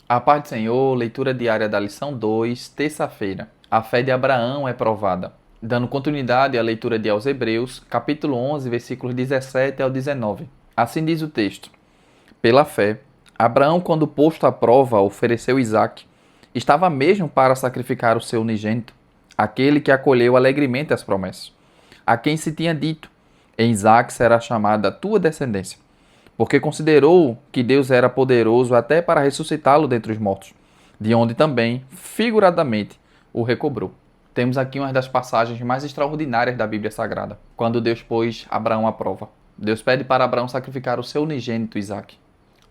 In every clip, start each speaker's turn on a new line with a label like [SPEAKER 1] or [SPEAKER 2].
[SPEAKER 1] A paz do Senhor, leitura diária da lição 2, terça-feira. A fé de Abraão é provada. Dando continuidade à leitura de aos Hebreus, capítulo 11, versículos 17 ao 19. Assim diz o texto: Pela fé, Abraão, quando posto à prova, ofereceu Isaque. Estava mesmo para sacrificar o seu unigênito, aquele que acolheu alegremente as promessas, a quem se tinha dito: Em Isaque será chamada a tua descendência, porque considerou que Deus era poderoso até para ressuscitá-lo dentre os mortos, de onde também, figuradamente, o recobrou. Temos aqui uma das passagens mais extraordinárias da Bíblia Sagrada, quando Deus pôs Abraão à prova. Deus pede para Abraão sacrificar o seu unigênito Isaque.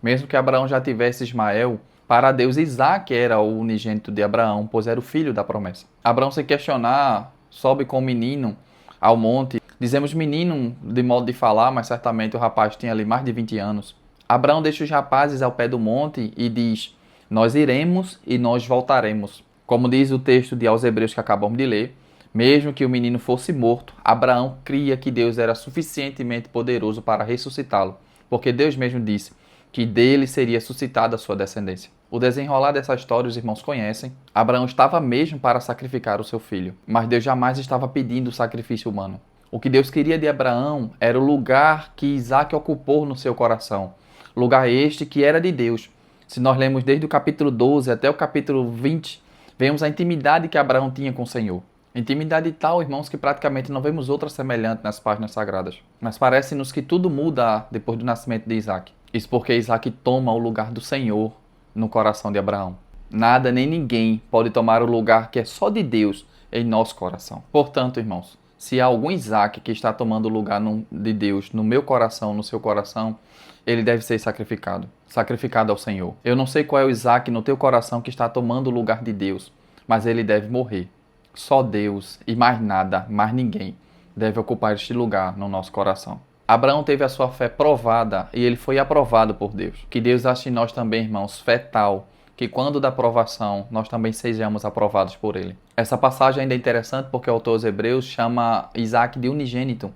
[SPEAKER 1] Mesmo que Abraão já tivesse Ismael, para Deus Isaque era o unigênito de Abraão, pois era o filho da promessa. Abraão, sem questionar, sobe com o menino ao monte. Dizemos menino de modo de falar, mas certamente o rapaz tinha ali mais de 20 anos. Abraão deixa os rapazes ao pé do monte e diz: Nós iremos e nós voltaremos. Como diz o texto de aos Hebreus que acabamos de ler, mesmo que o menino fosse morto, Abraão cria que Deus era suficientemente poderoso para ressuscitá-lo, porque Deus mesmo disse que dele seria suscitada a sua descendência. O desenrolar dessa história os irmãos conhecem. Abraão estava mesmo para sacrificar o seu filho, mas Deus jamais estava pedindo o sacrifício humano. O que Deus queria de Abraão era o lugar que Isaque ocupou no seu coração, lugar este que era de Deus. Se nós lemos desde o capítulo 12 até o capítulo 20, vemos a intimidade que Abraão tinha com o Senhor. Intimidade tal, irmãos, que praticamente não vemos outra semelhante nas páginas sagradas. Mas parece-nos que tudo muda depois do nascimento de Isaque. Isso porque Isaque toma o lugar do Senhor no coração de Abraão. Nada nem ninguém pode tomar o lugar que é só de Deus em nosso coração. Portanto, irmãos, se há algum Isaque que está tomando o lugar de Deus no meu coração, no seu coração, ele deve ser sacrificado. Sacrificado ao Senhor. Eu não sei qual é o Isaque no teu coração que está tomando o lugar de Deus, mas ele deve morrer. Só Deus e mais nada, mais ninguém, deve ocupar este lugar no nosso coração. Abraão teve a sua fé provada e ele foi aprovado por Deus. Que Deus ache em nós também, irmãos, fé tal, que quando da provação, nós também sejamos aprovados por Ele. Essa passagem ainda é interessante porque o autor aos Hebreus chama Isaque de unigênito,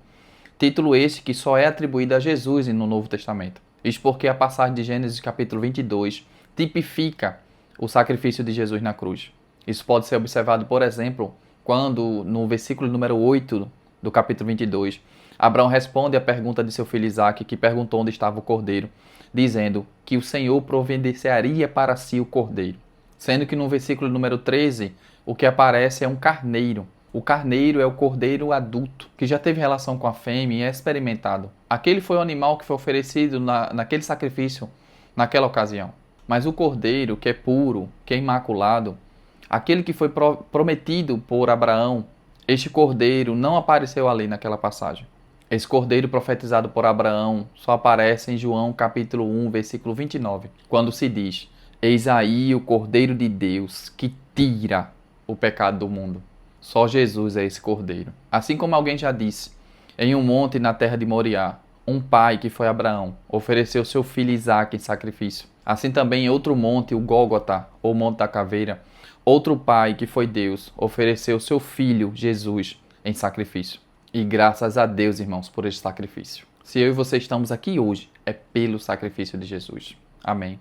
[SPEAKER 1] título esse que só é atribuído a Jesus no Novo Testamento. Isso porque a passagem de Gênesis capítulo 22 tipifica o sacrifício de Jesus na cruz. Isso pode ser observado, por exemplo, quando no versículo número 8 do capítulo 22, Abraão responde à pergunta de seu filho Isaque, que perguntou onde estava o cordeiro, dizendo que o Senhor providenciaria para si o cordeiro. Sendo que no versículo número 13, o que aparece é um carneiro. O carneiro é o cordeiro adulto, que já teve relação com a fêmea e é experimentado. Aquele foi o animal que foi oferecido naquele sacrifício, naquela ocasião. Mas o cordeiro, que é puro, que é imaculado, aquele que foi prometido por Abraão, este cordeiro não apareceu ali naquela passagem. Esse cordeiro profetizado por Abraão só aparece em João capítulo 1, versículo 29, quando se diz: Eis aí o Cordeiro de Deus que tira o pecado do mundo. Só Jesus é esse cordeiro. Assim como alguém já disse, em um monte na terra de Moriá, um pai, que foi Abraão, ofereceu seu filho Isaque em sacrifício. Assim também em outro monte, o Gólgota, ou Monte da Caveira, outro pai, que foi Deus, ofereceu seu filho, Jesus, em sacrifício. E graças a Deus, irmãos, por este sacrifício. Se eu e você estamos aqui hoje, é pelo sacrifício de Jesus. Amém.